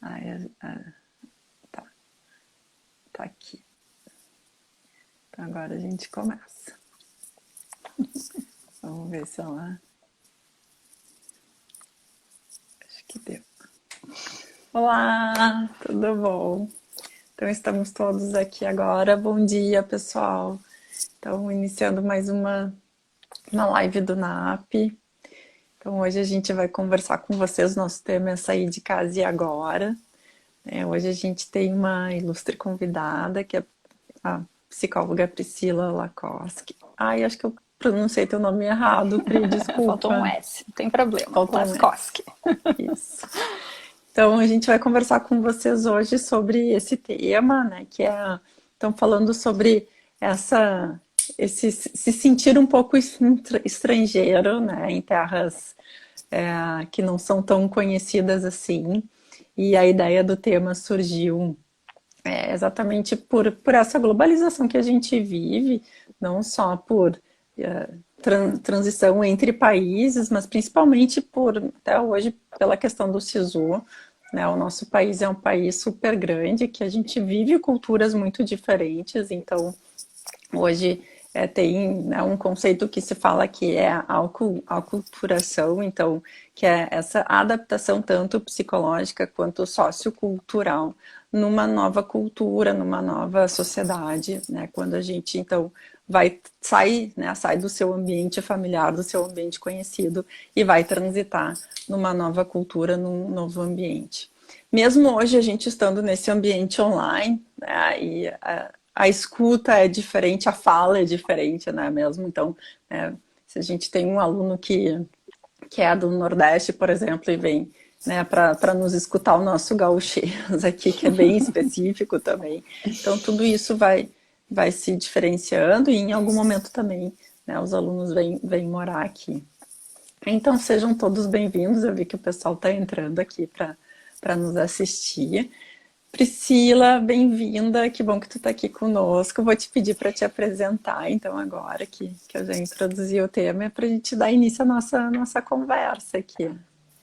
Tá, tá aqui. Então agora a gente começa. Vamos ver se ela... Acho que deu. Olá, tudo bom? Então estamos todos aqui agora. Bom dia, pessoal. Então, iniciando mais uma live do NAP. Então, hoje a gente vai conversar com vocês. Nosso tema é sair de casa e agora. Hoje a gente tem uma ilustre convidada, que é a psicóloga Priscila Lakoski. Ai, acho que eu pronunciei teu nome errado, Pri, desculpa. Faltou um S, não tem problema. Faltou Lakoski. Isso. Então, a gente vai conversar com vocês hoje sobre esse tema, né, que é... Estão falando sobre se sentir um pouco estrangeiro, né, em terras que não são tão conhecidas assim. E a ideia do tema surgiu exatamente por essa globalização que a gente vive, não só por transição entre países, mas principalmente até hoje, pela questão do SISU. Né? O nosso país é um país super grande, que a gente vive culturas muito diferentes, então hoje tem um conceito que se fala que é a aculturação, então, que é essa adaptação tanto psicológica quanto sociocultural numa nova cultura, numa nova sociedade, né? Quando a gente, então, sai do seu ambiente familiar, do seu ambiente conhecido e vai transitar numa nova cultura, num novo ambiente. Mesmo hoje, a gente estando nesse ambiente online, né, e a escuta é diferente, a fala é diferente, né, mesmo? Então, se a gente tem um aluno que é do Nordeste, por exemplo, e vem, né, para nos escutar o nosso gauchês aqui, que é bem específico também. Então, tudo isso vai se diferenciando e em algum momento também, né, os alunos vêm morar aqui. Então, sejam todos bem-vindos. Eu vi que o pessoal está entrando aqui para nos assistir. Priscila, bem-vinda, que bom que tu está aqui conosco. Vou te pedir para te apresentar, então, agora que eu já introduzi o tema, para a gente dar início à nossa conversa aqui.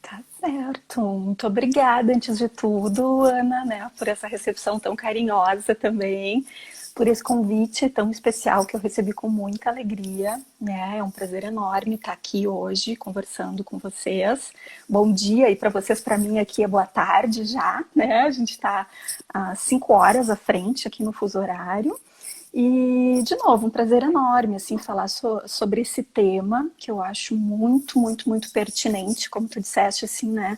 Tá certo. Muito obrigada, antes de tudo, Ana, né, por essa recepção tão carinhosa também, por esse convite tão especial que eu recebi com muita alegria, né? É um prazer enorme estar aqui hoje conversando com vocês. Bom dia, e para vocês, para mim aqui é boa tarde já, né? A gente está às 5 horas à frente aqui no fuso horário. E, de novo, um prazer enorme, assim, falar sobre esse tema, que eu acho muito, muito, muito pertinente, como tu disseste, assim, né,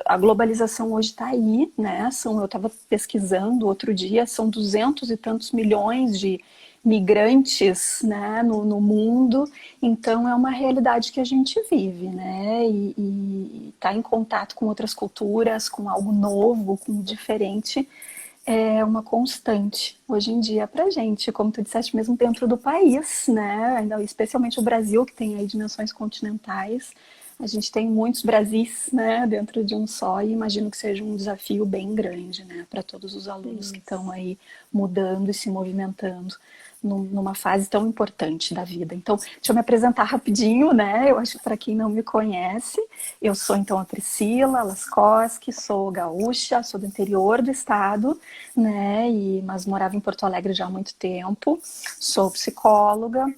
a globalização hoje está aí, né, eu estava pesquisando outro dia, são 200 e tantos milhões de migrantes, né, no mundo, então é uma realidade que a gente vive, né, e tá em contato com outras culturas, com algo novo, com diferente, é uma constante hoje em dia para a gente, como tu disseste, mesmo dentro do país, né? Ainda, especialmente o Brasil, que tem aí dimensões continentais. A gente tem muitos Brasis, né, dentro de um só, e imagino que seja um desafio bem grande, né, para todos os alunos que estão aí mudando e se movimentando numa fase tão importante da vida. Então, deixa eu me apresentar rapidinho, né? Eu acho que para quem não me conhece, eu sou então a Priscila Laskoski, sou gaúcha, sou do interior do estado, né? Mas morava em Porto Alegre já há muito tempo. Sou psicóloga,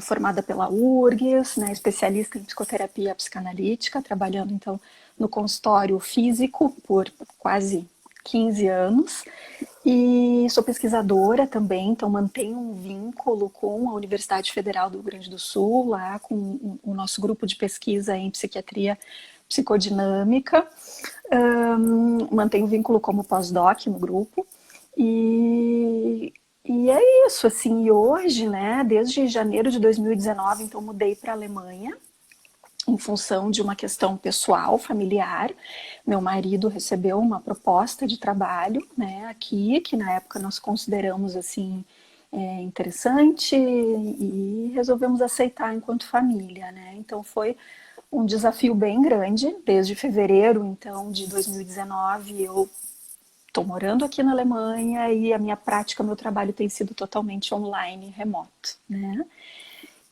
formada pela URGS, né? Especialista em psicoterapia psicanalítica, trabalhando então no consultório físico por quase 15 anos. E sou pesquisadora também, então mantenho um vínculo com a Universidade Federal do Rio Grande do Sul, lá com o nosso grupo de pesquisa em psiquiatria psicodinâmica. Mantenho um vínculo como pós-doc no grupo. E é isso, assim, e hoje, né, desde janeiro de 2019, então mudei para a Alemanha, em função de uma questão pessoal, familiar. Meu marido recebeu uma proposta de trabalho, né, aqui, que na época nós consideramos, assim, interessante e resolvemos aceitar enquanto família, né. Então foi um desafio bem grande, desde fevereiro, então, de 2019, eu estou morando aqui na Alemanha e a minha prática, meu trabalho tem sido totalmente online, remoto, né.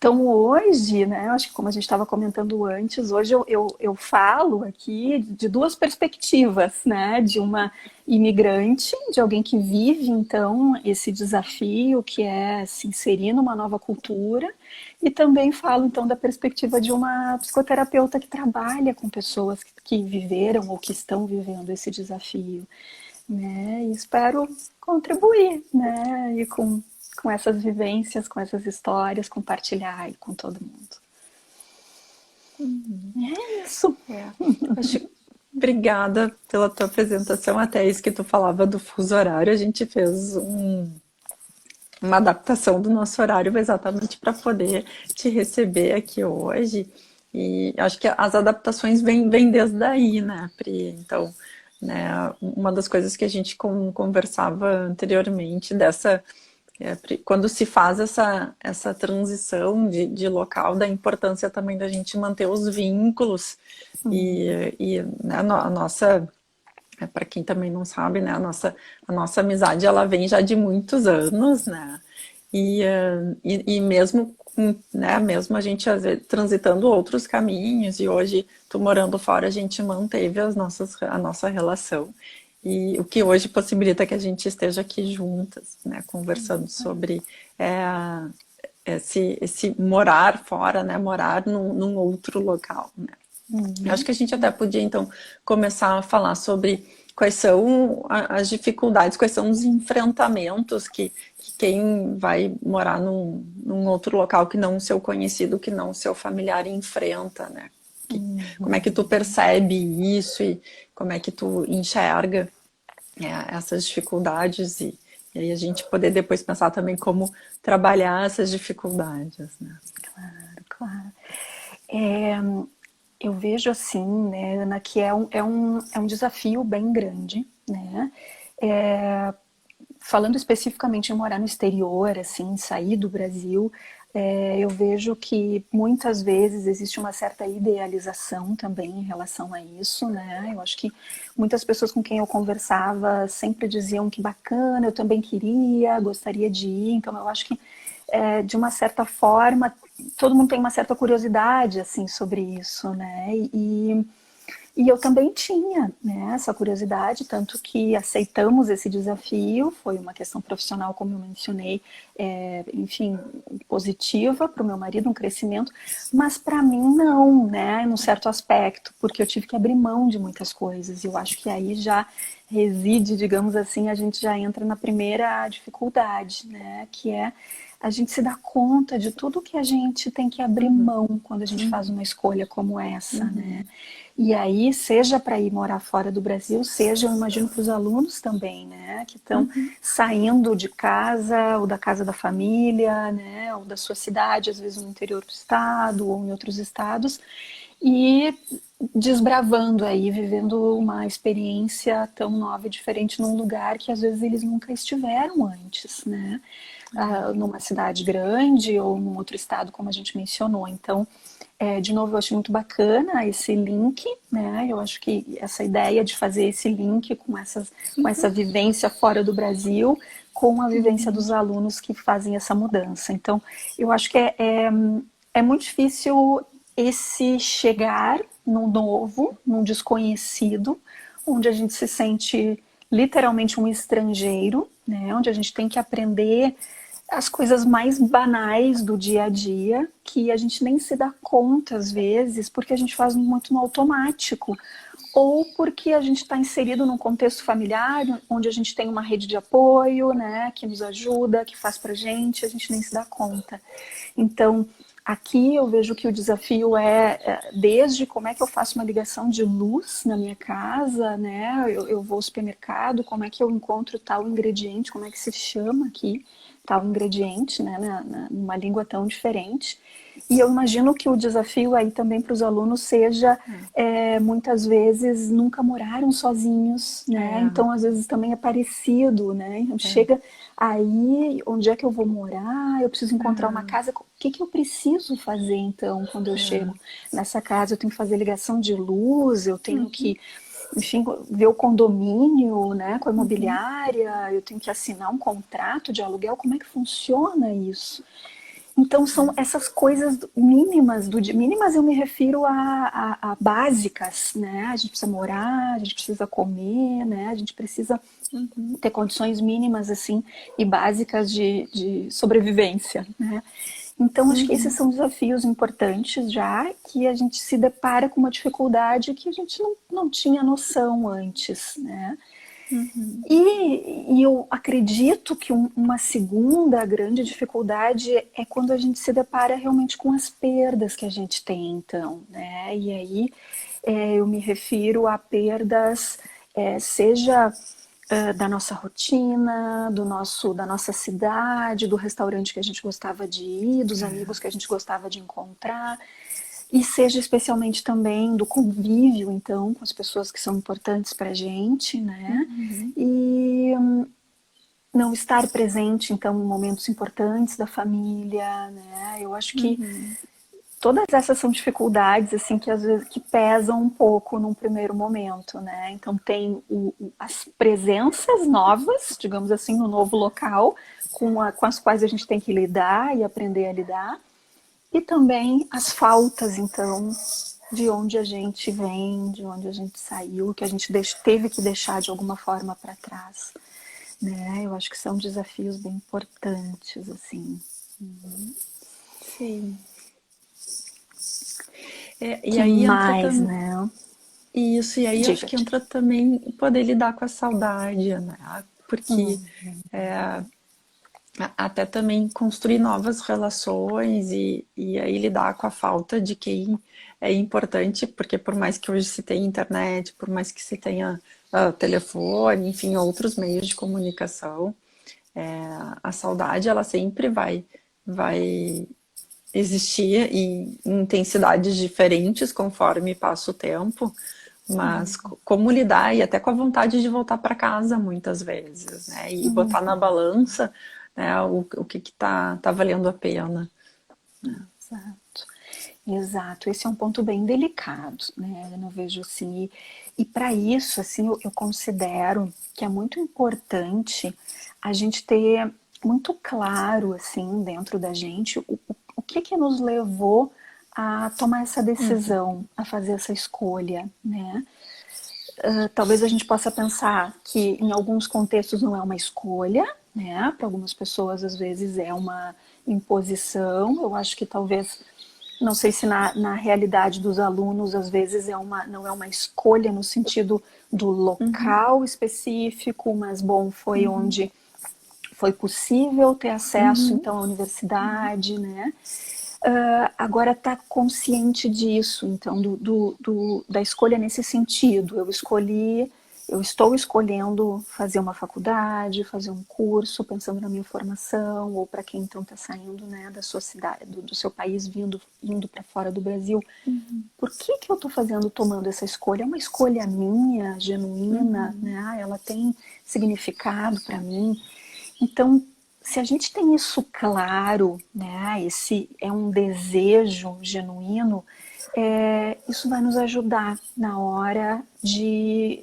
Então hoje, né, acho que como a gente estava comentando antes, hoje eu falo aqui de duas perspectivas, né, de uma imigrante, de alguém que vive então esse desafio que é se inserir numa nova cultura, e também falo então da perspectiva de uma psicoterapeuta que trabalha com pessoas que viveram ou que estão vivendo esse desafio, né, e espero contribuir, né, e com essas vivências, com essas histórias, compartilhar aí com todo mundo. É isso. É. Acho, obrigada pela tua apresentação. Até isso que tu falava do fuso horário, a gente fez uma adaptação do nosso horário exatamente para poder te receber aqui hoje. E acho que as adaptações vêm desde daí, né, Pri? Então, né, uma das coisas que a gente conversava anteriormente quando se faz essa transição de local, da importância também da gente manter os vínculos e né, a nossa, para quem também não sabe, né, a nossa amizade ela vem já de muitos anos, né? E mesmo, né, mesmo a gente às vezes, transitando outros caminhos e hoje tu morando fora, a gente manteve a nossa relação. E o que hoje possibilita que a gente esteja aqui juntas, né, conversando sobre é, esse morar fora, né, morar num outro local, né. Eu acho que a gente até podia, então, começar a falar sobre quais são as dificuldades, quais são os enfrentamentos que quem vai morar num outro local que não o seu conhecido, que não o seu familiar enfrenta, né? Como é que tu percebe isso e como é que tu enxerga essas dificuldades e aí a gente poder depois pensar também como trabalhar essas dificuldades, né? Claro, claro. É, eu vejo assim, né, Ana, que é um desafio bem grande, né? Falando especificamente em morar no exterior, assim, sair do Brasil, eu vejo que muitas vezes existe uma certa idealização também em relação a isso, né? Eu acho que muitas pessoas com quem eu conversava sempre diziam que bacana, eu também queria, gostaria de ir, então eu acho que de uma certa forma todo mundo tem uma certa curiosidade assim sobre isso, né? E eu também tinha, né, essa curiosidade, tanto que aceitamos esse desafio, foi uma questão profissional, como eu mencionei, enfim, positiva para o meu marido, um crescimento, mas para mim não, né, num certo aspecto, porque eu tive que abrir mão de muitas coisas, e eu acho que aí já reside, digamos assim, a gente já entra na primeira dificuldade, né, que é a gente se dá conta de tudo que a gente tem que abrir mão quando a gente faz uma escolha como essa, né? E aí, seja para ir morar fora do Brasil, seja, eu imagino, para os alunos também, né? Que estão saindo de casa, ou da casa da família, né? Ou da sua cidade, às vezes no interior do estado, ou em outros estados, e desbravando aí, vivendo uma experiência tão nova e diferente num lugar que às vezes eles nunca estiveram antes, né? Numa cidade grande ou num outro estado, como a gente mencionou. Então, de novo, eu acho muito bacana esse link, né? Eu acho que essa ideia de fazer esse link com essa vivência fora do Brasil, com a vivência dos alunos que fazem essa mudança. Então, eu acho que é muito difícil esse chegar num novo, num desconhecido, onde a gente se sente literalmente um estrangeiro, né? Onde a gente tem que aprender as coisas mais banais do dia a dia, que a gente nem se dá conta às vezes, porque a gente faz muito no automático, ou porque a gente está inserido num contexto familiar, onde a gente tem uma rede de apoio, né, que nos ajuda, que faz pra gente, a gente nem se dá conta. Então, aqui eu vejo que o desafio desde como é que eu faço uma ligação de luz na minha casa, né? Eu vou ao supermercado, como é que eu encontro tal ingrediente, como é que se chama aqui tal ingrediente, né? Numa língua tão diferente. E eu imagino que o desafio aí também para os alunos seja, muitas vezes, nunca moraram sozinhos, né? Então, às vezes, também é parecido, né? Então, chega aí, onde é que eu vou morar? Eu preciso encontrar uma casa. O que eu preciso fazer, então, quando eu chego nessa casa? Eu tenho que fazer ligação de luz, eu tenho que, enfim, ver o condomínio, né, com a imobiliária, eu tenho que assinar um contrato de aluguel. Como é que funciona isso? Então são essas coisas mínimas do dia. Mínimas eu me refiro a básicas, né? A gente precisa morar, a gente precisa comer, né? A gente precisa ter condições mínimas assim e básicas de sobrevivência, né? Então acho que esses são desafios importantes já que a gente se depara com uma dificuldade que a gente não tinha noção antes, né? E eu acredito que uma segunda grande dificuldade é quando a gente se depara realmente com as perdas que a gente tem, então, né? E aí eu me refiro a perdas, seja da nossa rotina, da nossa cidade, do restaurante que a gente gostava de ir, dos amigos que a gente gostava de encontrar, e seja especialmente também do convívio, então, com as pessoas que são importantes para a gente, né? E não estar presente, então, em momentos importantes da família, né? Eu acho que todas essas são dificuldades, assim, que às vezes que pesam um pouco num primeiro momento, né? Então, tem as presenças novas, digamos assim, no novo local, com as quais a gente tem que lidar e aprender a lidar, e também as faltas, então, de onde a gente vem, de onde a gente saiu, que a gente teve que deixar de alguma forma para trás, né? Eu acho que são desafios bem importantes, assim. Sim. E Que aí entra mais, também né? isso, e aí eu acho Diga. que entra também poder lidar com a saudade, né? Porque até também construir novas relações e aí lidar com a falta de quem é importante, porque por mais que hoje se tenha internet, por mais que se tenha telefone, enfim, outros meios de comunicação, a saudade ela sempre vai existir em intensidades diferentes conforme passa o tempo, mas como lidar e até com a vontade de voltar para casa muitas vezes, né? E botar na balança, né, o que tá valendo a pena. Exato. Exato, esse é um ponto bem delicado, né? Eu não vejo assim. E para isso, assim, eu considero que é muito importante a gente ter muito claro, assim, dentro da gente, o que nos levou a tomar essa decisão, a fazer essa escolha, né? Talvez a gente possa pensar que em alguns contextos não é uma escolha, né? Para algumas pessoas às vezes é uma imposição. Eu acho que talvez, não sei se na realidade dos alunos às vezes não é uma escolha no sentido do local específico, mas bom, foi onde foi possível ter acesso então à universidade, né? Agora está consciente disso, então, da escolha nesse sentido. Eu estou escolhendo fazer uma faculdade, fazer um curso, pensando na minha formação, ou para quem então está saindo, né, da sua cidade, do seu país, indo para fora do Brasil. Por que eu estou tomando essa escolha? É uma escolha minha, genuína, né? Ela tem significado para mim. Então, se a gente tem isso claro, né, esse é um desejo genuíno, isso vai nos ajudar na hora de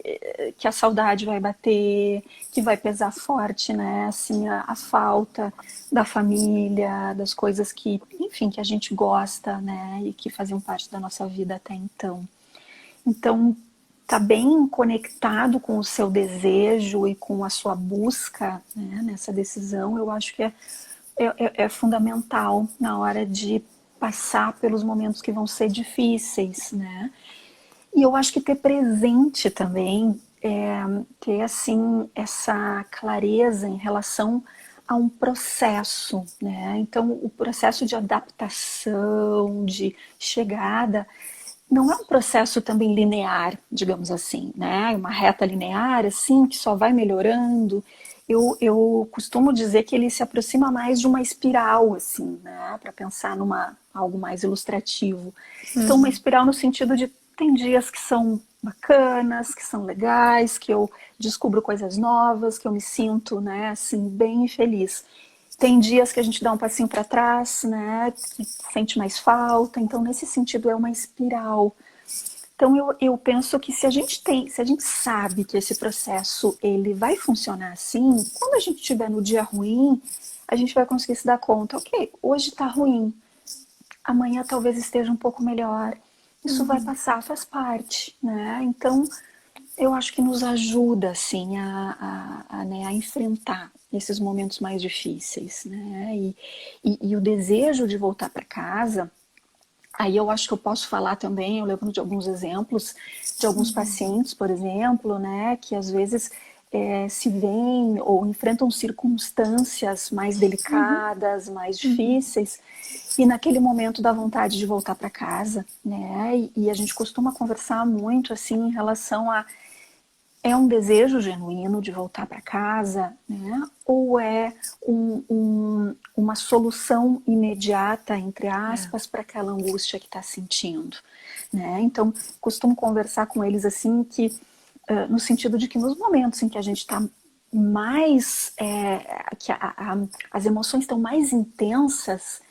que a saudade vai bater, que vai pesar forte, né, assim, a falta da família, das coisas que, enfim, que a gente gosta, né, e que faziam parte da nossa vida até então. Então, tá bem conectado com o seu desejo e com a sua busca, né, nessa decisão, eu acho que é fundamental na hora de passar pelos momentos que vão ser difíceis, né? E eu acho que ter presente também, ter assim essa clareza em relação a um processo, né? Então, o processo de adaptação, de chegada, não é um processo também linear, digamos assim, né? Uma reta linear, assim, que só vai melhorando. Eu costumo dizer que ele se aproxima mais de uma espiral, assim, né? Para pensar algo mais ilustrativo. Então, uma espiral no sentido de tem dias que são bacanas, que são legais, que eu descubro coisas novas, que eu me sinto, né, assim, bem feliz. Tem dias que a gente dá um passinho para trás, né, que sente mais falta. Então, nesse sentido, é uma espiral. Então, eu penso que se a gente sabe que esse processo ele vai funcionar assim, quando a gente estiver no dia ruim, a gente vai conseguir se dar conta, ok, hoje tá ruim, amanhã talvez esteja um pouco melhor. Isso vai passar, faz parte, né? Então, eu acho que nos ajuda, assim, né, a enfrentar esses momentos mais difíceis, né? E o desejo de voltar para casa, aí eu acho que eu posso falar também, eu lembro de alguns exemplos de alguns pacientes, por exemplo, né, que às vezes se veem ou enfrentam circunstâncias mais delicadas, mais difíceis, e naquele momento dá vontade de voltar para casa, né? E a gente costuma conversar muito assim em relação a é um desejo genuíno de voltar para casa, né? Ou é uma solução imediata, entre É. aspas, para aquela angústia que está sentindo, né? Então, costumo conversar com eles assim que, no sentido de que nos momentos em que a gente está mais, que as emoções estão mais intensas,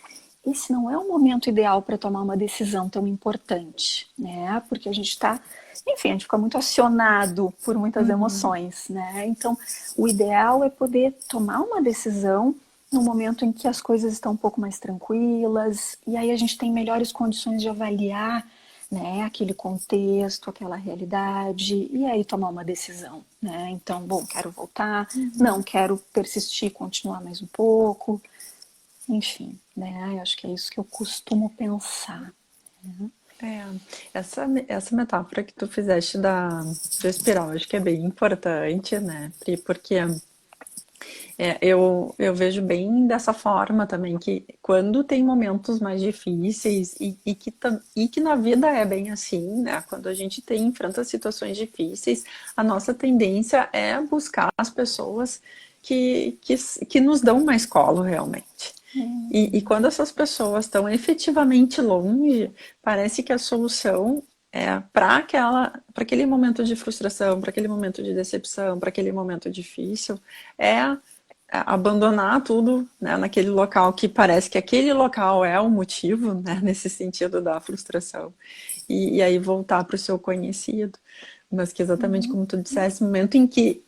esse não é o momento ideal para tomar uma decisão tão importante, né? Porque a gente está, enfim, a gente fica muito acionado por muitas Uhum. emoções, né? Então, o ideal é poder tomar uma decisão no momento em que as coisas estão um pouco mais tranquilas, e aí a gente tem melhores condições de avaliar, né, aquele contexto, aquela realidade, e aí tomar uma decisão, né? Então, bom, quero voltar, não quero persistir, continuar mais um pouco, enfim, né? Eu acho que é isso que eu costumo pensar. É, essa metáfora que tu fizeste da espiral, acho que é bem importante, né, Pri? Porque eu vejo bem dessa forma também, que quando tem momentos mais difíceis e que na vida é bem assim, né? Quando a gente enfrenta situações difíceis, a nossa tendência é buscar as pessoas que nos dão mais colo realmente. E quando essas pessoas estão efetivamente longe, parece que a solução para aquele momento de frustração, para aquele momento de decepção, para aquele momento difícil, é abandonar tudo, né, naquele local que parece que aquele local é o motivo, né, nesse sentido da frustração, e aí voltar para o seu conhecido, mas que exatamente como tu disseste, momento em que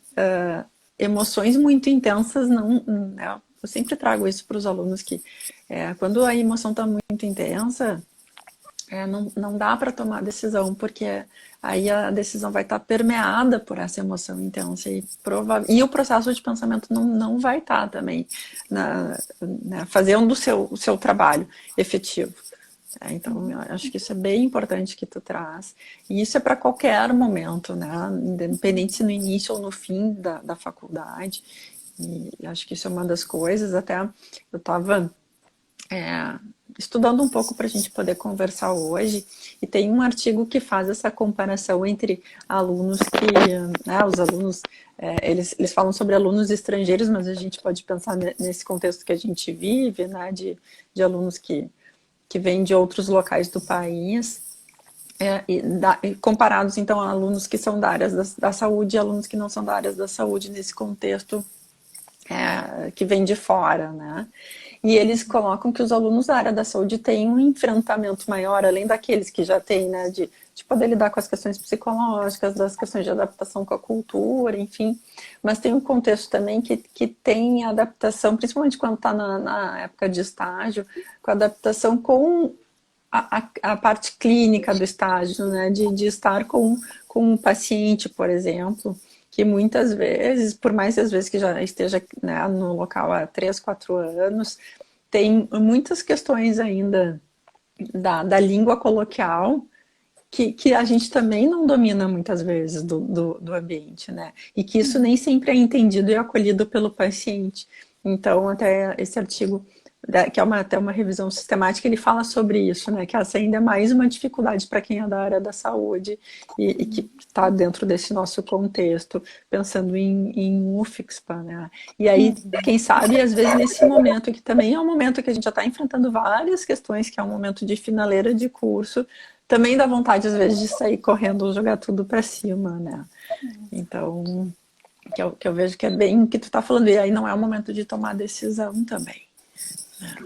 emoções muito intensas não, né, eu sempre trago isso para os alunos que quando a emoção está muito intensa, não dá para tomar decisão, porque aí a decisão vai estar permeada por essa emoção intensa e o processo de pensamento não vai estar também fazendo o seu trabalho efetivo. Então, eu acho que isso é bem importante que tu traz. E isso é para qualquer momento, né? Independente se no início ou no fim da faculdade. E acho que isso é uma das coisas. Até eu estava estudando um pouco para a gente poder conversar hoje, e tem um artigo que faz essa comparação entre alunos os alunos, eles falam sobre alunos estrangeiros, mas a gente pode pensar nesse contexto que a gente vive, né, de alunos que vêm de outros locais do país, e comparados então a alunos que são da área da saúde e alunos que não são da área da saúde nesse contexto que vem de fora, né? E eles colocam que os alunos da área da saúde têm um enfrentamento maior, além daqueles que já têm, né, de poder lidar com as questões psicológicas, das questões de adaptação com a cultura, enfim. Mas tem um contexto também que tem adaptação, principalmente quando está na época de estágio, com adaptação com a parte clínica do estágio, né, de estar com um paciente, por exemplo, que muitas vezes, por mais às vezes que já esteja, né, no local há 3, 4 anos, tem muitas questões ainda da língua coloquial que a gente também não domina muitas vezes do ambiente, né? E que isso nem sempre é entendido e acolhido pelo paciente. Então, até esse artigo, que é até uma revisão sistemática, ele fala sobre isso, né? Que essa ainda é mais uma dificuldade para quem é da área da saúde e que está dentro desse nosso contexto, pensando em UFIXPA, né? E aí, quem sabe, às vezes nesse momento, que também é um momento que a gente já está enfrentando várias questões, que é um momento de finaleira de curso, também dá vontade, às vezes, de sair correndo ou jogar tudo para cima, né? Então, que eu vejo que é bem o que tu tá falando, e aí não é o momento de tomar decisão também.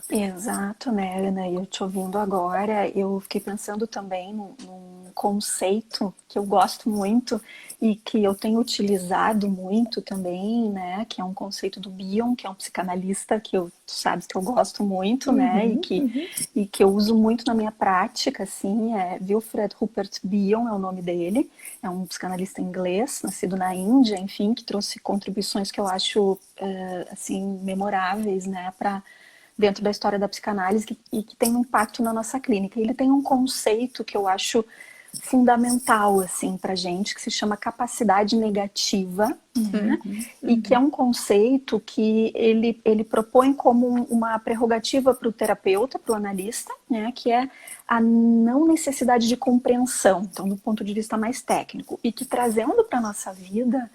Exato, né, Ana? Eu te ouvindo agora, eu fiquei pensando também conceito que eu gosto muito e que eu tenho utilizado muito também, né, que é um conceito do Bion, que é um psicanalista que tu sabes que eu gosto muito, né, e que eu uso muito na minha prática, assim, é Wilfred Rupert Bion é o nome dele, é um psicanalista inglês, nascido na Índia, enfim, que trouxe contribuições que eu acho, assim, memoráveis, né, para dentro da história da psicanálise e que tem um impacto na nossa clínica. Ele tem um conceito que eu acho fundamental assim para gente, que se chama capacidade negativa, né? E que é um conceito que ele propõe como uma prerrogativa para o terapeuta, para o analista, né? Que é a não necessidade de compreensão, então do ponto de vista mais técnico, e que trazendo para a nossa vida,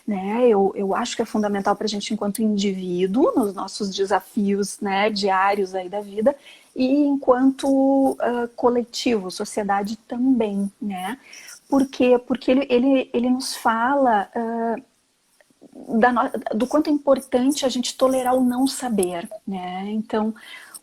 né, eu acho que é fundamental para a gente enquanto indivíduo, nos nossos desafios, né, diários aí da vida, e enquanto coletivo, sociedade também, né? Por quê? Porque ele nos fala do quanto é importante a gente tolerar o não saber, né? Então,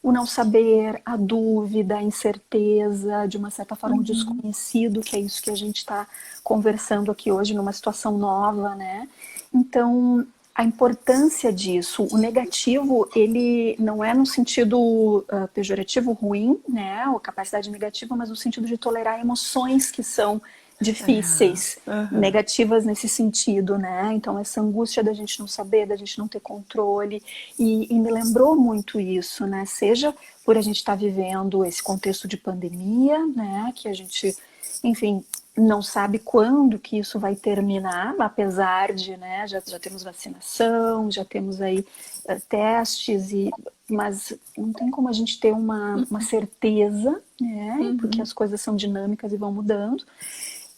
o não saber, a dúvida, a incerteza, de uma certa forma, o desconhecido, que é isso que a gente está conversando aqui hoje, numa situação nova, né? Então, a importância disso, o negativo, ele não é no sentido pejorativo ruim, né? Ou capacidade negativa, mas no sentido de tolerar emoções que são difíceis, negativas nesse sentido, né? Então essa angústia da gente não saber, da gente não ter controle, e me lembrou muito isso, né? Seja por a gente estar vivendo esse contexto de pandemia, né? Que a gente, enfim, não sabe quando que isso vai terminar, apesar de, né? Já temos vacinação, já temos aí testes, mas não tem como a gente ter uma certeza, né? Porque as coisas são dinâmicas e vão mudando.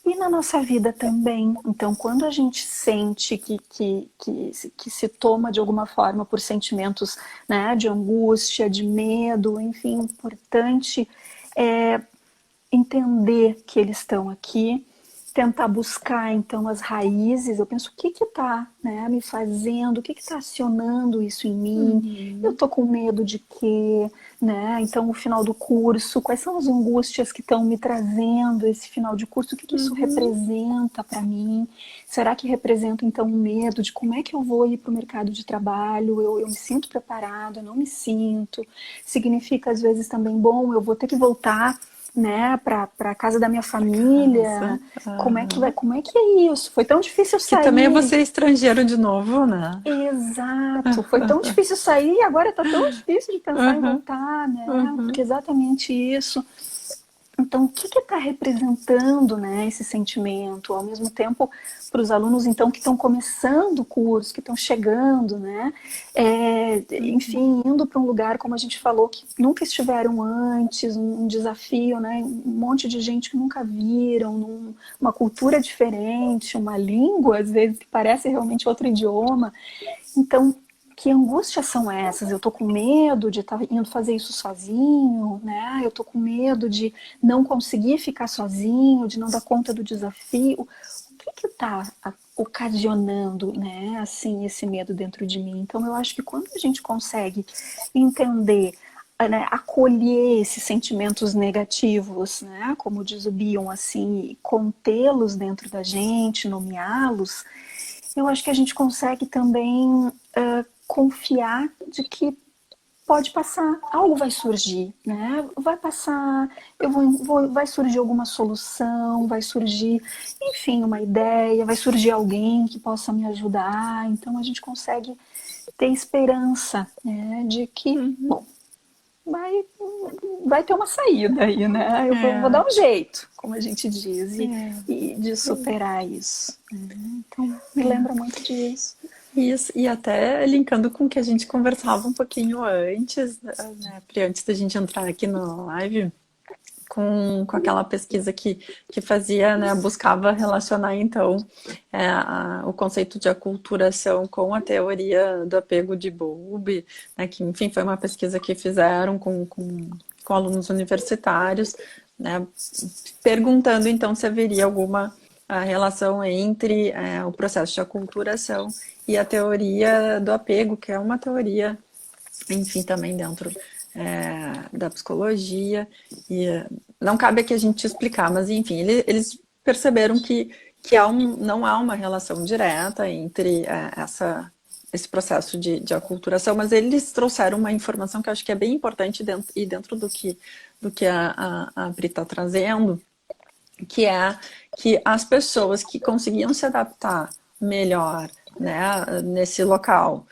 E na nossa vida também. Então, quando a gente sente que se toma de alguma forma por sentimentos, né, de angústia, de medo, enfim, importante é entender que eles estão aqui, tentar buscar então as raízes. Eu penso, o que está, né, me fazendo, o que está acionando isso em mim? Eu tô com medo de quê? Né? Então, o final do curso, quais são as angústias que estão me trazendo esse final de curso? O que isso representa para mim? Será que representa então um medo de como é que eu vou ir para o mercado de trabalho? Eu me sinto preparada, eu não me sinto. Significa às vezes também, bom, eu vou ter que voltar, né, para casa da minha família. Como é que é isso? Foi tão difícil sair. Que também é você estrangeiro de novo, né? Exato. Foi tão difícil sair e agora tá tão difícil de pensar em voltar, né? Porque é exatamente isso. Então, o que está representando, né, esse sentimento? Ao mesmo tempo, para os alunos, então, que estão começando o curso, que estão chegando, né? Enfim, indo para um lugar, como a gente falou, que nunca estiveram antes, um desafio, né? Um monte de gente que nunca viram, uma cultura diferente, uma língua, às vezes, que parece realmente outro idioma. Então, que angústias são essas? Eu tô com medo de estar indo fazer isso sozinho, né? Eu tô com medo de não conseguir ficar sozinho, de não dar conta do desafio. O que está ocasionando, né, assim, esse medo dentro de mim? Então, eu acho que quando a gente consegue entender, né, acolher esses sentimentos negativos, né, como diz o Bion, assim, contê-los dentro da gente, nomeá-los, eu acho que a gente consegue também confiar de que pode passar, algo vai surgir, né? Vai passar, vai surgir alguma solução, vai surgir, enfim, uma ideia, vai surgir alguém que possa me ajudar. Então a gente consegue ter esperança, né, de que, bom, vai ter uma saída aí, né? Eu vou dar um jeito, como a gente diz, e de superar isso. Então, me lembra muito disso. Isso, e até linkando com o que a gente conversava um pouquinho antes, né, Pri, antes da gente entrar aqui na live, com aquela pesquisa que fazia, né, buscava relacionar então o conceito de aculturação com a teoria do apego de Bowlby, né, que enfim foi uma pesquisa que fizeram com alunos universitários, né, perguntando então se haveria alguma relação entre o processo de aculturação e a teoria do apego, que é uma teoria, enfim, também dentro da psicologia, e não cabe aqui a gente explicar, mas enfim, eles perceberam que não há uma relação direta entre esse processo de aculturação, mas eles trouxeram uma informação que eu acho que é bem importante dentro do que a Pri está trazendo, que é que as pessoas que conseguiam se adaptar melhor, né, nesse local,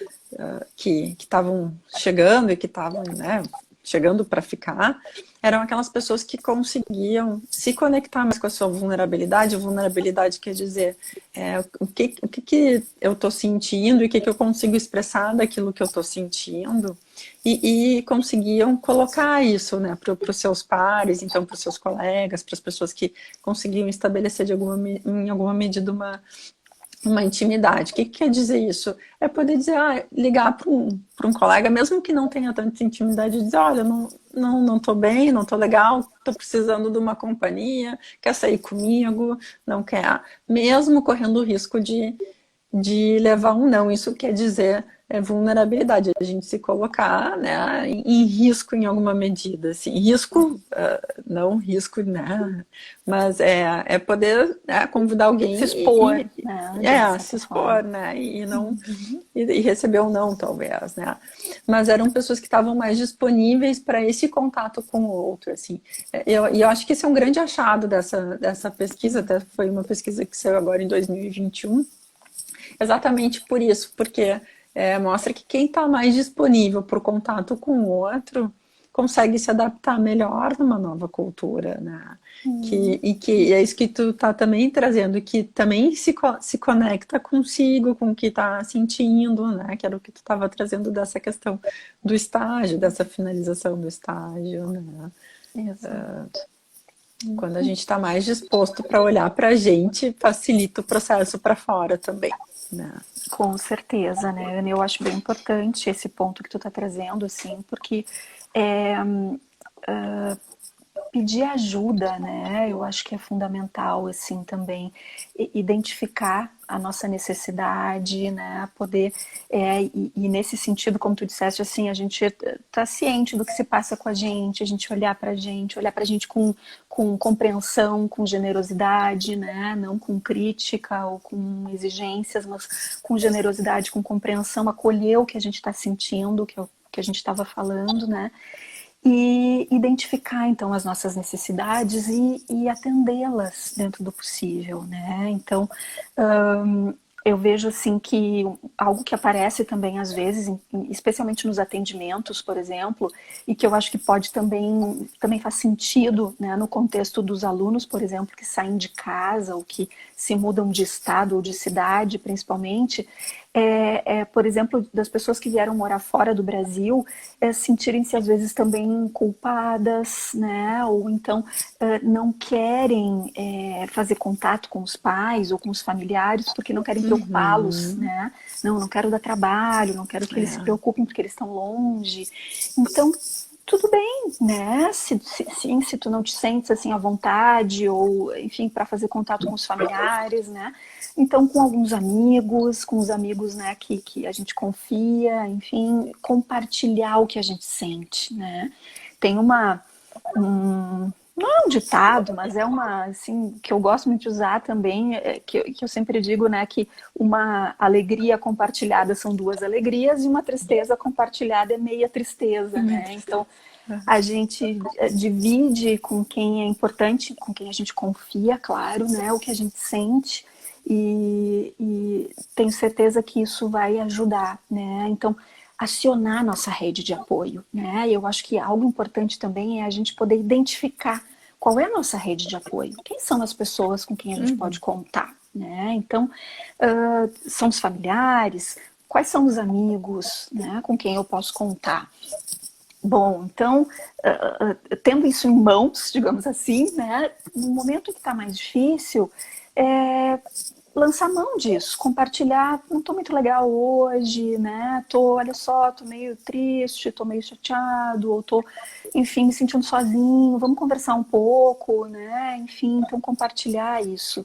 que estavam chegando e que estavam, né, chegando para ficar, eram aquelas pessoas que conseguiam se conectar mais com a sua vulnerabilidade. Vulnerabilidade quer dizer o que eu estou sentindo e o que eu consigo expressar daquilo que eu estou sentindo, e conseguiam colocar isso, né, para os seus pares, então para os seus colegas, para as pessoas que conseguiam estabelecer em alguma medida uma intimidade. O que quer dizer isso? É poder dizer, ligar para um colega, mesmo que não tenha tanta intimidade, e dizer, olha, não tô bem, não tô legal, tô precisando de uma companhia, quer sair comigo, não quer, mesmo correndo o risco de levar um não. Isso quer dizer vulnerabilidade, a gente se colocar, né, em risco em alguma medida, assim, risco, não risco, né, mas poder convidar alguém se expor, né, se expor, né, e não e receber um não, talvez, né, mas eram pessoas que estavam mais disponíveis para esse contato com o outro, assim, e eu acho que esse é um grande achado dessa pesquisa, até foi uma pesquisa que saiu agora em 2021, exatamente por isso, porque mostra que quem está mais disponível para o contato com o outro consegue se adaptar melhor numa nova cultura, né? E é isso que tu tá também trazendo, que também se conecta consigo, com o que está sentindo, né? Que era o que tu estava trazendo dessa questão do estágio, dessa finalização do estágio, né? Exato. Quando a gente está mais disposto para olhar para a gente, facilita o processo para fora também, né? Com certeza, né, Ana? Eu acho bem importante esse ponto que tu tá trazendo, assim, porque pedir ajuda, né? Eu acho que é fundamental, assim, também identificar a nossa necessidade, né? Poder, e nesse sentido, como tu disseste, assim, a gente tá ciente do que se passa com a gente olhar pra gente com compreensão, com generosidade, né? Não com crítica ou com exigências, mas com generosidade, com compreensão, acolher o que a gente está sentindo, que é o que a gente estava falando, né? E identificar então as nossas necessidades e atendê-las dentro do possível, né? Então, eu vejo assim que algo que aparece também às vezes, especialmente nos atendimentos, por exemplo, e que eu acho que pode também faz sentido, né, no contexto dos alunos, por exemplo, que saem de casa ou que se mudam de estado ou de cidade, principalmente, por exemplo, das pessoas que vieram morar fora do Brasil, sentirem-se às vezes também culpadas, né? Ou então não querem fazer contato com os pais ou com os familiares porque não querem preocupá-los, né? Não quero dar trabalho, não quero que eles se preocupem porque eles estão longe. Então, tudo bem, né? Se tu não te sentes assim à vontade ou, enfim, para fazer contato com os familiares, né? Então, com alguns amigos, com os amigos, né, que a gente confia, enfim, compartilhar o que a gente sente, né? Tem não é um ditado, mas é uma, assim, que eu gosto muito de usar também, que eu sempre digo, né, que uma alegria compartilhada são duas alegrias e uma tristeza compartilhada é meia tristeza, né? Então, a gente divide com quem é importante, com quem a gente confia, claro, né, o que a gente sente, e tenho certeza que isso vai ajudar, né? Então, acionar nossa rede de apoio, né? Eu acho que algo importante também é a gente poder identificar qual é a nossa rede de apoio, quem são as pessoas com quem a gente pode contar, né? Então, são os familiares, quais são os amigos, né, com quem eu posso contar? Bom, então, tendo isso em mãos, digamos assim, né, no momento que está mais difícil, lançar mão disso, compartilhar, não estou muito legal hoje, né, olha só, estou meio triste, estou meio chateado, ou estou, enfim, me sentindo sozinho, vamos conversar um pouco, né, enfim, então compartilhar isso.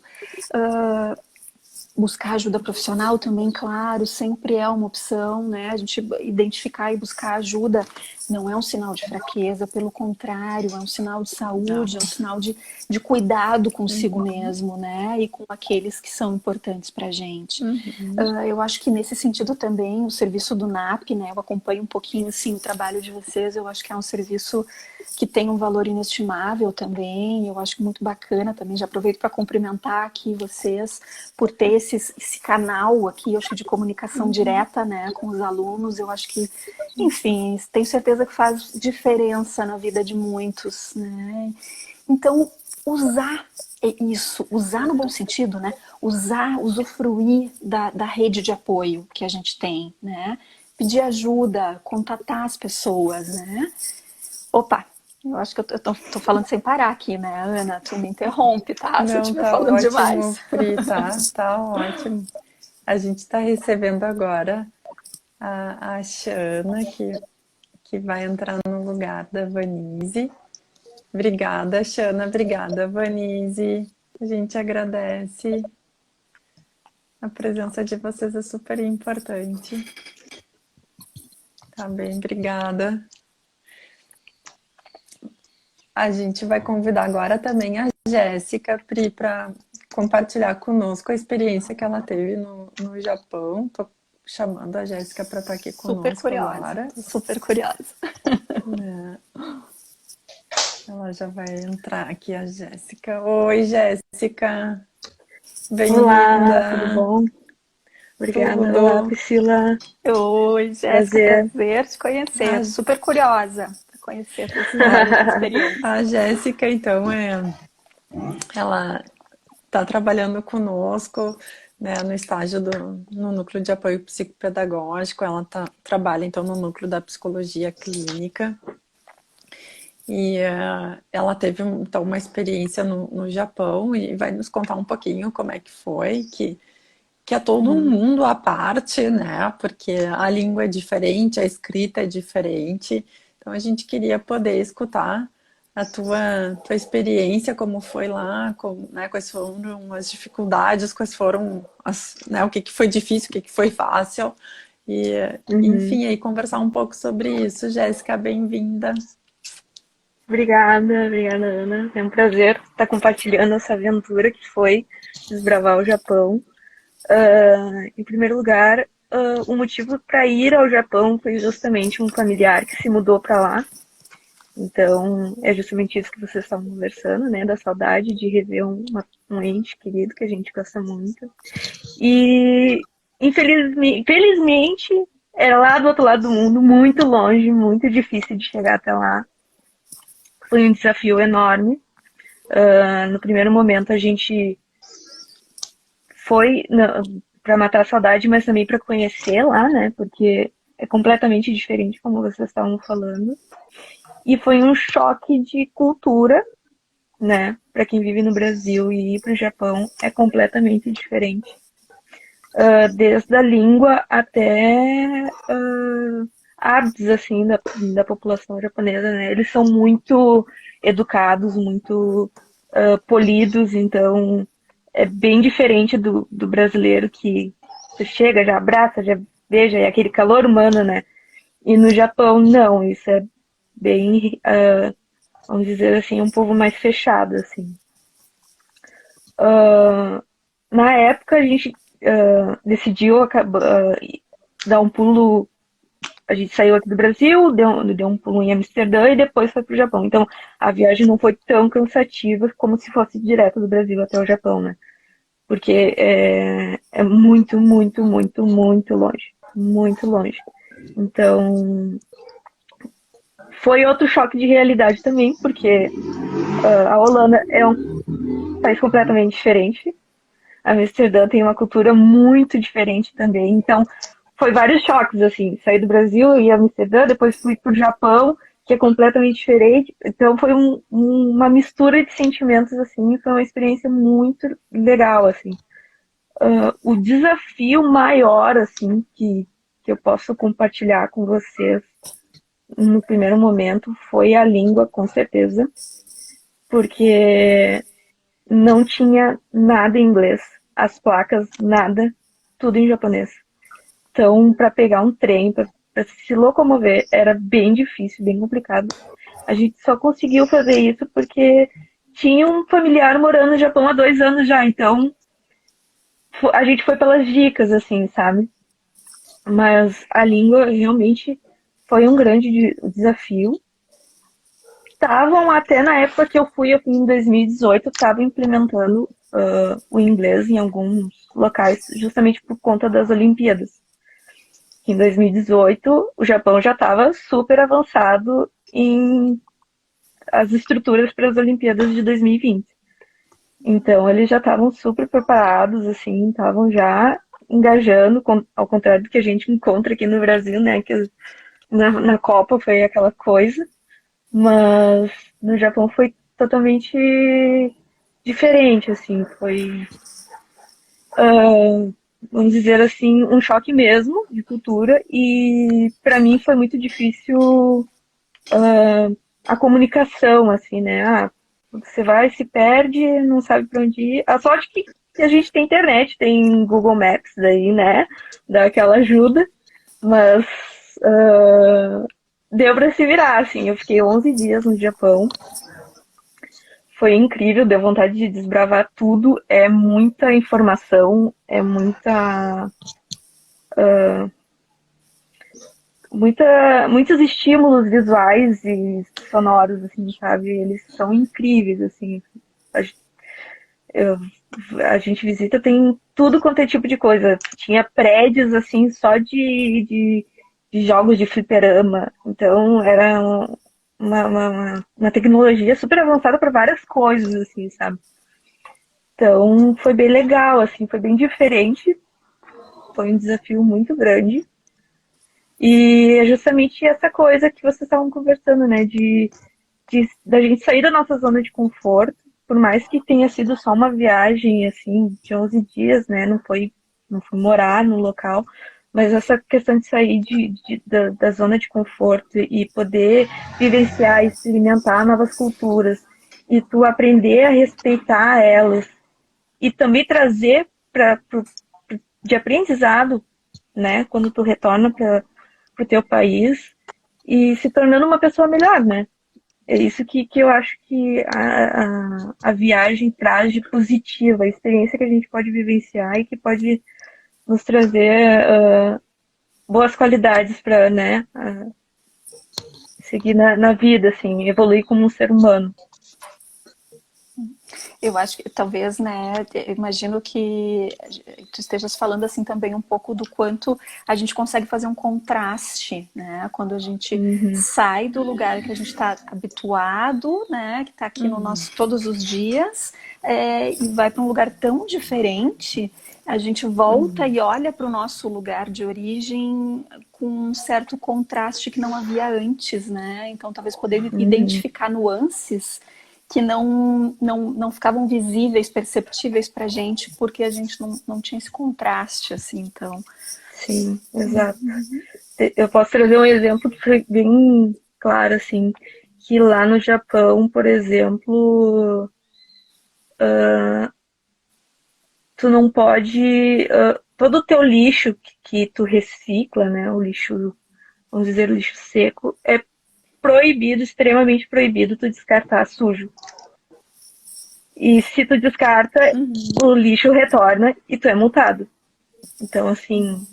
buscar ajuda profissional também, claro, sempre é uma opção, né? A gente identificar e buscar ajuda não é um sinal de fraqueza, pelo contrário, é um sinal de saúde, é um sinal de cuidado consigo mesmo, né? E com aqueles que são importantes pra gente. Eu acho que nesse sentido também, o serviço do NAP, né? Eu acompanho um pouquinho, assim, o trabalho de vocês, eu acho que é um serviço que tem um valor inestimável também, eu acho muito bacana também, já aproveito para cumprimentar aqui vocês por ter esse canal aqui, eu acho que de comunicação direta, né, com os alunos, eu acho que, enfim, tenho certeza que faz diferença na vida de muitos, né, então usar isso, usar no bom sentido, né, usufruir da rede de apoio que a gente tem, né, pedir ajuda, contatar as pessoas, né, opa, eu acho que eu tô falando sem parar aqui, né, Ana? Tu me interrompe, tá? Se eu Não, estiver tá falando ótimo, demais. Pri, tá ótimo. A gente está recebendo agora a Xana, que vai entrar no lugar da Vanise. Obrigada, Xana, obrigada, Vanise. A gente agradece. A presença de vocês é super importante. Tá bem, obrigada. A gente vai convidar agora também a Jéssica, Pri, para compartilhar conosco a experiência que ela teve no Japão. Tô chamando a Jéssica para estar aqui Super conosco curiosa, agora. tô super curiosa. Ela já vai entrar aqui, a Jéssica. Oi, Jéssica. Olá, tudo Bem-vinda. bom? Obrigada. Olá, Tudo. Priscila. Oi, Jéssica, Prazer. prazer te conhecer. A, Super curiosa para conhecer a tua história, a tua experiência. a Jéssica, então, ela está trabalhando conosco, né, no estágio no núcleo de apoio psicopedagógico. Ela trabalha então no núcleo da psicologia clínica e ela teve então uma experiência no Japão e vai nos contar um pouquinho como é que foi, que é todo um mundo à parte, né? Porque a língua é diferente, a escrita é diferente. Então a gente queria poder escutar a tua experiência, como foi lá, né, quais foram as dificuldades, quais foram né, o que foi difícil, o que foi fácil. E, enfim, aí conversar um pouco sobre isso. Jéssica, bem-vinda. Obrigada, Ana. É um prazer estar compartilhando essa aventura que foi desbravar o Japão. Em primeiro lugar, o motivo para ir ao Japão foi justamente um familiar que se mudou para lá. Então, é justamente isso que vocês estavam conversando, né? Da saudade de rever um ente querido que a gente gosta muito. E, infelizmente, era lá do outro lado do mundo, muito longe, muito difícil de chegar até lá. Foi um desafio enorme. No primeiro momento, a gente foi para matar a saudade, mas também para conhecer lá, né? Porque é completamente diferente, como vocês estavam falando. E foi um choque de cultura, né? Para quem vive no Brasil e ir para o Japão é completamente diferente. Desde a língua até hábitos assim da população japonesa, né? Eles são muito educados, muito polidos, então é bem diferente do brasileiro que você chega, já abraça, já beija, é aquele calor humano, né? E no Japão, não, isso é bem, vamos dizer assim, um povo mais fechado, assim. Na época, a gente decidiu dar um pulo. A gente saiu aqui do Brasil, deu um pulo em Amsterdã e depois foi pro Japão. Então, a viagem não foi tão cansativa como se fosse direto do Brasil até o Japão, né? Porque é muito, muito, muito, muito longe. Muito longe. Então, foi outro choque de realidade também, porque a Holanda é um país completamente diferente. A Amsterdã tem uma cultura muito diferente também. Então, foi vários choques, assim. Saí do Brasil e Amsterdã, depois fui pro Japão, que é completamente diferente. Então, foi uma mistura de sentimentos, assim. Foi uma experiência muito legal, assim. O desafio maior, assim, que eu posso compartilhar com vocês no primeiro momento foi a língua, com certeza. Porque não tinha nada em inglês. as placas, nada, tudo em japonês. Então, para pegar um trem, para se locomover, era bem difícil, bem complicado. A gente só conseguiu fazer isso porque tinha um familiar morando no Japão há 2 anos já, então a gente foi pelas dicas, assim, sabe? Mas a língua realmente foi um grande desafio. Estavam até na época que eu fui em 2018, estavam implementando o inglês em alguns locais, justamente por conta das Olimpíadas. Em 2018, o Japão já estava super avançado em as estruturas para as Olimpíadas de 2020. Então, eles já estavam super preparados, assim, estavam já engajando, ao contrário do que a gente encontra aqui no Brasil, né? Que na Copa foi aquela coisa, mas no Japão foi totalmente diferente, assim, foi, vamos dizer assim, um choque mesmo de cultura, e para mim foi muito difícil a comunicação, assim, né? Você vai, se perde, não sabe para onde ir. A sorte que a gente tem internet, tem Google Maps daí, né? Dá aquela ajuda, mas deu para se virar, assim. Eu fiquei 11 dias no Japão. Foi incrível, deu vontade de desbravar tudo. É muita informação, é muitos estímulos visuais e sonoros, assim, sabe? Eles são incríveis, assim. A, eu, a gente visita, tem tudo quanto é tipo de coisa. Tinha prédios, assim, só de jogos de fliperama. Então, era uma tecnologia super avançada para várias coisas, assim, sabe? Então, foi bem legal, assim, foi bem diferente. Foi um desafio muito grande. E é justamente essa coisa que vocês estavam conversando, né? Da gente sair da nossa zona de conforto, por mais que tenha sido só uma viagem, assim, de 11 dias, né? Não fui morar no local, mas essa questão de sair da zona de conforto e poder vivenciar e experimentar novas culturas e tu aprender a respeitar elas e também trazer de aprendizado, né? Quando tu retorna para o teu país e se tornando uma pessoa melhor, né? É isso que eu acho que a viagem traz de positivo, a experiência que a gente pode vivenciar e que pode nos trazer boas qualidades para, né, seguir na vida, assim, evoluir como um ser humano. Eu acho que talvez, né, eu imagino que tu estejas falando assim também um pouco do quanto a gente consegue fazer um contraste, né, quando a gente sai do lugar que a gente está habituado, né, que está aqui no nosso todos os dias, e vai para um lugar tão diferente, a gente volta e olha para o nosso lugar de origem com um certo contraste que não havia antes, né, então talvez poder identificar nuances que não ficavam visíveis, perceptíveis para a gente, porque a gente não tinha esse contraste, assim, então. Sim, exato. Eu posso trazer um exemplo que foi bem claro, assim, que lá no Japão, por exemplo, tu não pode... todo o teu lixo que tu recicla, né, o lixo, vamos dizer, o lixo seco, é proibido, extremamente proibido tu descartar sujo. E se tu descarta, o lixo retorna e tu é multado. Então, assim,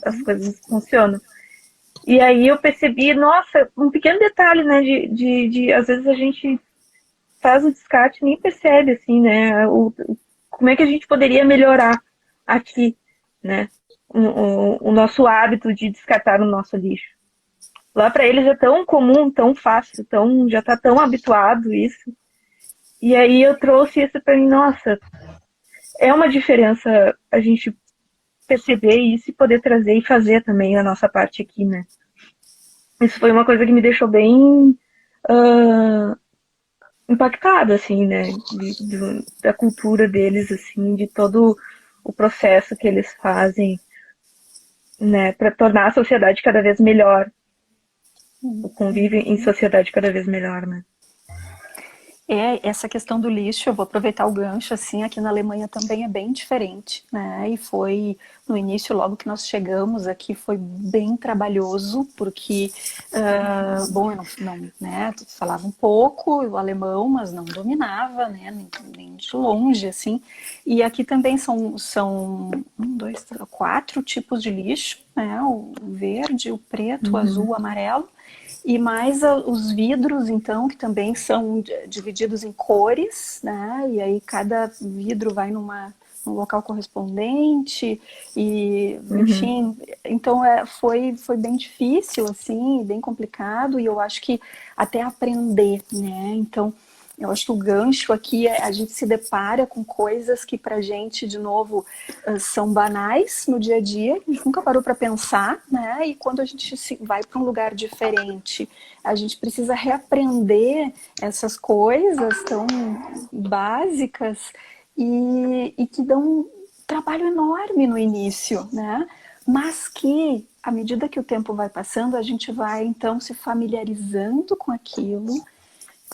as coisas funcionam. E aí eu percebi, nossa, um pequeno detalhe, né, às vezes a gente faz o descarte e nem percebe, assim, né, como é que a gente poderia melhorar aqui, né, o nosso hábito de descartar o nosso lixo. Lá para eles é tão comum, tão fácil, já está tão habituado isso. E aí eu trouxe isso para mim, nossa, é uma diferença a gente perceber isso e poder trazer e fazer também a nossa parte aqui, né? Isso foi uma coisa que me deixou bem impactada, assim, né? Da cultura deles, assim, de todo o processo que eles fazem, né? Para tornar a sociedade cada vez melhor. O convívio em sociedade cada vez melhor, né? Essa questão do lixo, eu vou aproveitar o gancho, assim, aqui na Alemanha também é bem diferente, né? E foi, no início, logo que nós chegamos aqui, foi bem trabalhoso, porque, bom, eu né, falava um pouco o alemão, mas não dominava, né, nem de longe, assim. E aqui também são 4 tipos de lixo, né? O verde, o preto, o azul, o amarelo. E mais os vidros, então, que também são divididos em cores, né? E aí cada vidro vai num local correspondente, e, enfim, então foi bem difícil, assim, bem complicado, e eu acho que até aprender, né? Então, eu acho que o gancho aqui é a gente se depara com coisas que pra gente, de novo, são banais no dia a dia, a gente nunca parou para pensar, né? E quando a gente vai para um lugar diferente, a gente precisa reaprender essas coisas tão básicas e que dão um trabalho enorme no início, né? Mas que, à medida que o tempo vai passando, a gente vai, então, se familiarizando com aquilo,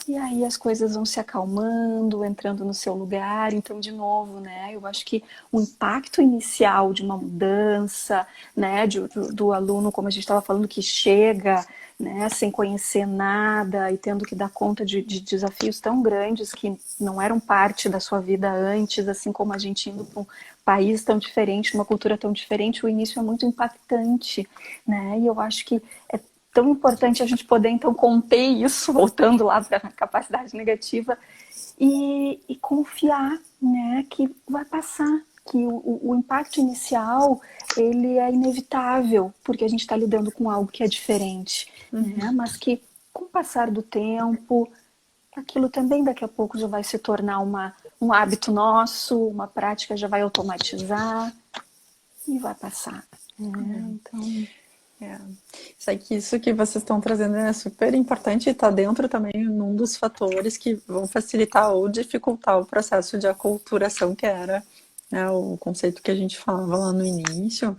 e aí as coisas vão se acalmando, entrando no seu lugar. Então, de novo, né? Eu acho que o impacto inicial de uma mudança, né? Do aluno, como a gente estava falando, que chega, né? Sem conhecer nada e tendo que dar conta de desafios tão grandes que não eram parte da sua vida antes, assim como a gente indo para um país tão diferente, uma cultura tão diferente, o início é muito impactante, né? E eu acho que é tão importante a gente poder, então, conter isso, voltando lá para a capacidade negativa, e confiar, né, que vai passar, que o impacto inicial, ele é inevitável, porque a gente está lidando com algo que é diferente, né, mas que, com o passar do tempo, aquilo também daqui a pouco já vai se tornar um hábito nosso, uma prática já vai automatizar, e vai passar, né, então... Isso que vocês estão trazendo é super importante e está dentro também num dos fatores que vão facilitar ou dificultar o processo de aculturação, que era, né, o conceito que a gente falava lá no início,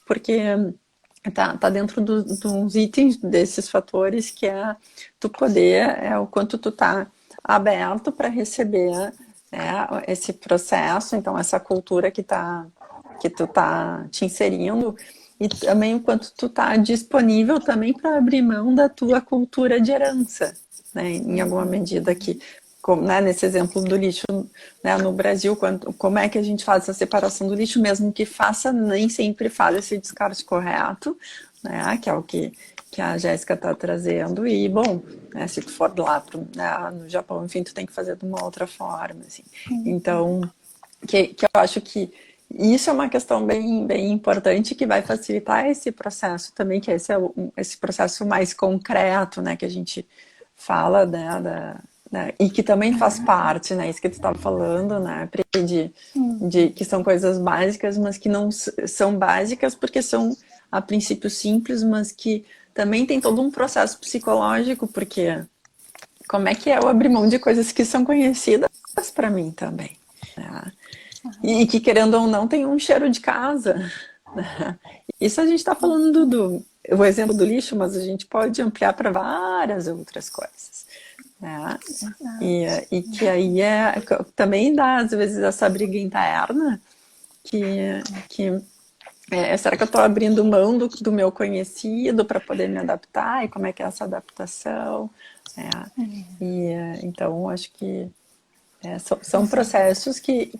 porque tá dentro dos itens desses fatores, que é tu poder, o quanto tu tá aberto para receber, né, esse processo, então essa cultura que tu tá te inserindo, e também o quanto tu tá disponível também para abrir mão da tua cultura de herança, né, em alguma medida que, como, né, nesse exemplo do lixo, né, no Brasil, como é que a gente faz essa separação do lixo, mesmo que faça, nem sempre faz esse descarte correto, né, que é o que a Jéssica está trazendo, e bom, né, se tu for lá né, no Japão, enfim, tu tem que fazer de uma outra forma, assim. Então, que eu acho que isso é uma questão bem, bem importante, que vai facilitar esse processo também, que esse é esse processo mais concreto, né, que a gente fala, né, e que também faz parte, né, isso que tu estava falando, né, de que são coisas básicas, mas que não são básicas porque são, a princípio, simples, mas que também tem todo um processo psicológico, porque como é que é eu abrir mão de coisas que são conhecidas para mim também, né? E que, querendo ou não, tem um cheiro de casa. Isso a gente está falando o exemplo do lixo, mas a gente pode ampliar para várias outras coisas, né? E que aí também dá, às vezes, essa briga interna, que será que eu estou abrindo mão do meu conhecido para poder me adaptar? E como é que é essa adaptação? Então, acho que são processos que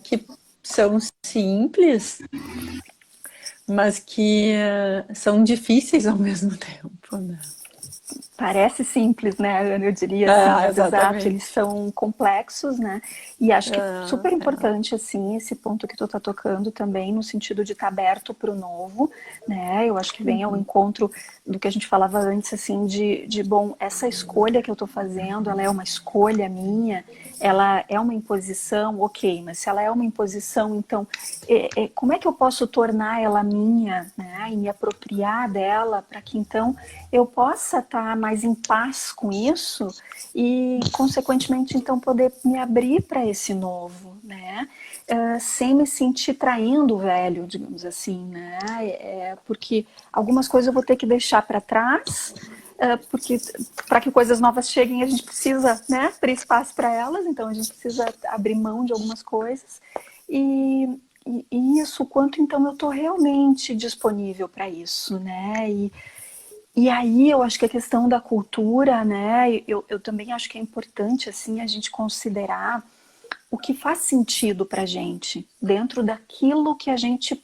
são simples, mas que são difíceis ao mesmo tempo, né? Parece simples, né, Ana? Eu diria assim, mas exato, eles são complexos, né? E acho que super importante, assim, esse ponto que tu tá tocando também, no sentido de estar aberto para o novo, né? Eu acho que vem ao encontro do que a gente falava antes, assim, bom, essa escolha que eu tô fazendo, ela é uma escolha minha, ela é uma imposição, ok, mas se ela é uma imposição, então, como é que eu posso tornar ela minha, né? E me apropriar dela, para que então eu possa estar mais em paz com isso e, consequentemente, então poder me abrir para esse novo, né? Sem me sentir traindo o velho, digamos assim, né? Porque algumas coisas eu vou ter que deixar para trás, porque para que coisas novas cheguem a gente precisa, né, ter espaço para elas, então a gente precisa abrir mão de algumas coisas. E isso, quanto então eu estou realmente disponível para isso, né? E aí eu acho que a questão da cultura, né? Eu também acho que é importante assim a gente considerar o que faz sentido para gente dentro daquilo que a gente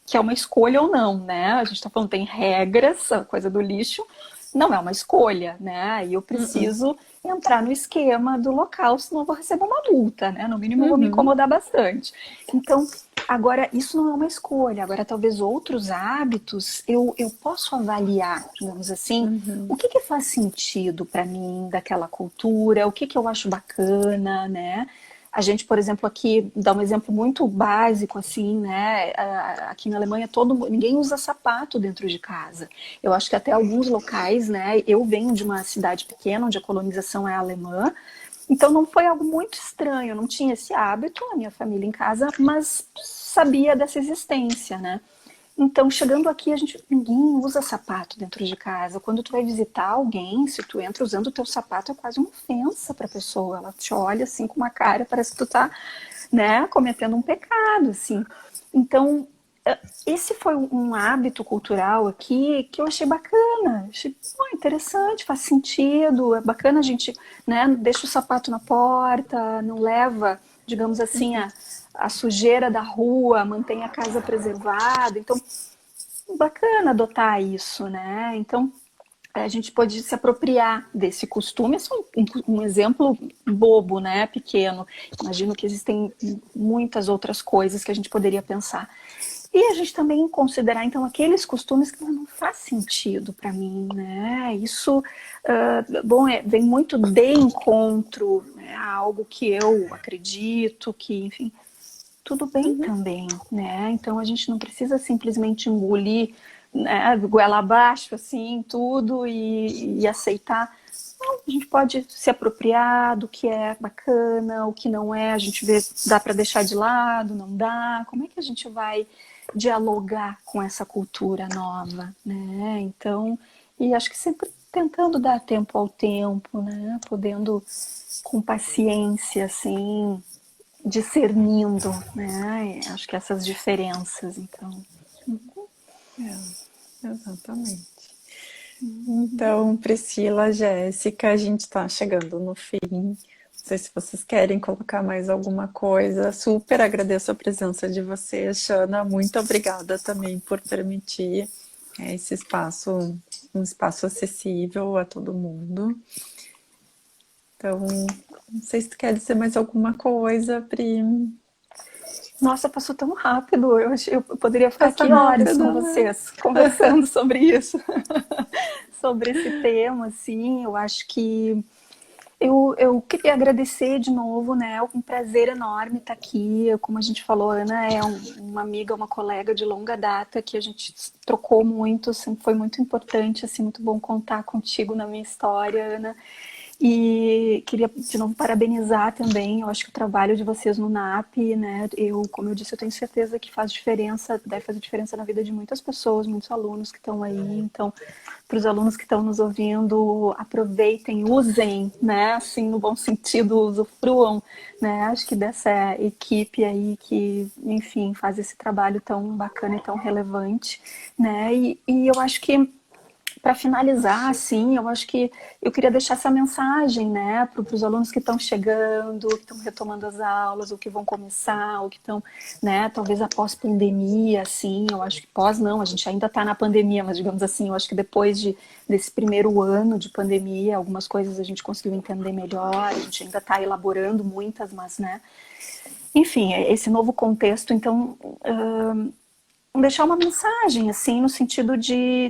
que é uma escolha ou não, né? A gente está falando tem regras, a coisa do lixo não é uma escolha, né? E eu preciso entrar no esquema do local, senão eu vou receber uma multa, né? No mínimo eu vou me Uhum. incomodar bastante. Então, agora, isso não é uma escolha. Agora, talvez outros hábitos eu posso avaliar, digamos assim, o Uhum. que faz sentido para mim daquela cultura, o que eu acho bacana, né? A gente, por exemplo, aqui dá um exemplo muito básico, assim, né? Aqui na Alemanha ninguém usa sapato dentro de casa. Eu acho que até alguns locais, né? Eu venho de uma cidade pequena onde a colonização é alemã, então não foi algo muito estranho. Eu não tinha esse hábito, a minha família em casa, mas sabia dessa existência, né? Então, chegando aqui, ninguém usa sapato dentro de casa. Quando tu vai visitar alguém, se tu entra usando o teu sapato, é quase uma ofensa para a pessoa. Ela te olha assim com uma cara, parece que tu tá, né, cometendo um pecado, assim. Então, esse foi um hábito cultural aqui que eu achei bacana. Achei interessante, faz sentido. É bacana a gente, né, deixa o sapato na porta, não leva, digamos assim, a sujeira da rua, mantém a casa preservada. Então, bacana adotar isso, né? Então, a gente pode se apropriar desse costume. É só um exemplo bobo, né? Pequeno. Imagino que existem muitas outras coisas que a gente poderia pensar. E a gente também considerar, então, aqueles costumes que não faz sentido para mim, né? Isso, bom, vem muito de encontro, né, a algo que eu acredito, que, enfim, tudo bem Uhum. também, né? Então a gente não precisa simplesmente engolir, né, goela abaixo, assim, tudo e aceitar. Não, a gente pode se apropriar do que é bacana, o que não é, a gente vê, dá para deixar de lado, não dá. Como é que a gente vai dialogar com essa cultura nova, né? Então, e acho que sempre tentando dar tempo ao tempo, né? Podendo com paciência, assim, discernindo, né? Acho que essas diferenças, então. É, exatamente. Então, Priscila, Jéssica, a gente está chegando no fim. Não sei se vocês querem colocar mais alguma coisa. Super agradeço a presença de vocês, Shana. Muito obrigada também por permitir esse espaço, um espaço acessível a todo mundo. Então, não sei se tu quer dizer mais alguma coisa, Pri. Nossa, passou tão rápido. Eu poderia ficar Passa aqui horas com rápido, né? vocês, conversando sobre isso, sobre esse tema, assim. Eu acho que eu queria agradecer de novo, né? Um prazer enorme estar aqui. Como a gente falou, a Ana é uma amiga, uma colega de longa data que a gente trocou muito, sempre foi muito importante, assim, muito bom contar contigo na minha história, Ana. E queria de novo parabenizar também. Eu acho que o trabalho de vocês no NAP, né? Como eu disse, eu tenho certeza que faz diferença, deve fazer diferença na vida de muitas pessoas, muitos alunos que estão aí. Então, para os alunos que estão nos ouvindo, aproveitem, usem, né? Assim, no bom sentido, usufruam, né? Acho que dessa equipe aí que, enfim, faz esse trabalho tão bacana e tão relevante, né? E eu acho que para finalizar, assim, eu acho que eu queria deixar essa mensagem, né, para os alunos que estão chegando, que estão retomando as aulas, ou que vão começar, ou que estão, né, talvez após pandemia, assim, eu acho que pós não, a gente ainda está na pandemia, mas digamos assim, eu acho que depois desse primeiro ano de pandemia, algumas coisas a gente conseguiu entender melhor, a gente ainda está elaborando muitas, mas, né, enfim, esse novo contexto, então, deixar uma mensagem, assim, no sentido de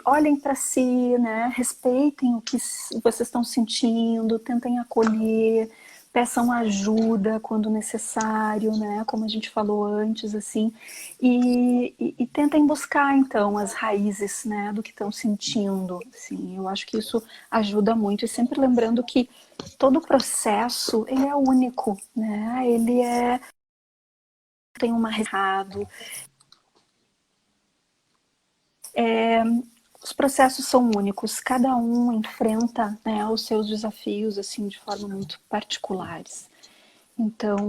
olhem para si, né? Respeitem o que vocês estão sentindo, tentem acolher, peçam ajuda quando necessário, né? Como a gente falou antes, assim, e tentem buscar, então, as raízes, né, do que estão sentindo, assim. Eu acho que isso ajuda muito, e sempre lembrando que todo o processo, ele é único, né? Ele tem uma errado, os processos são únicos, cada um enfrenta, né, os seus desafios assim de forma muito particulares. Então,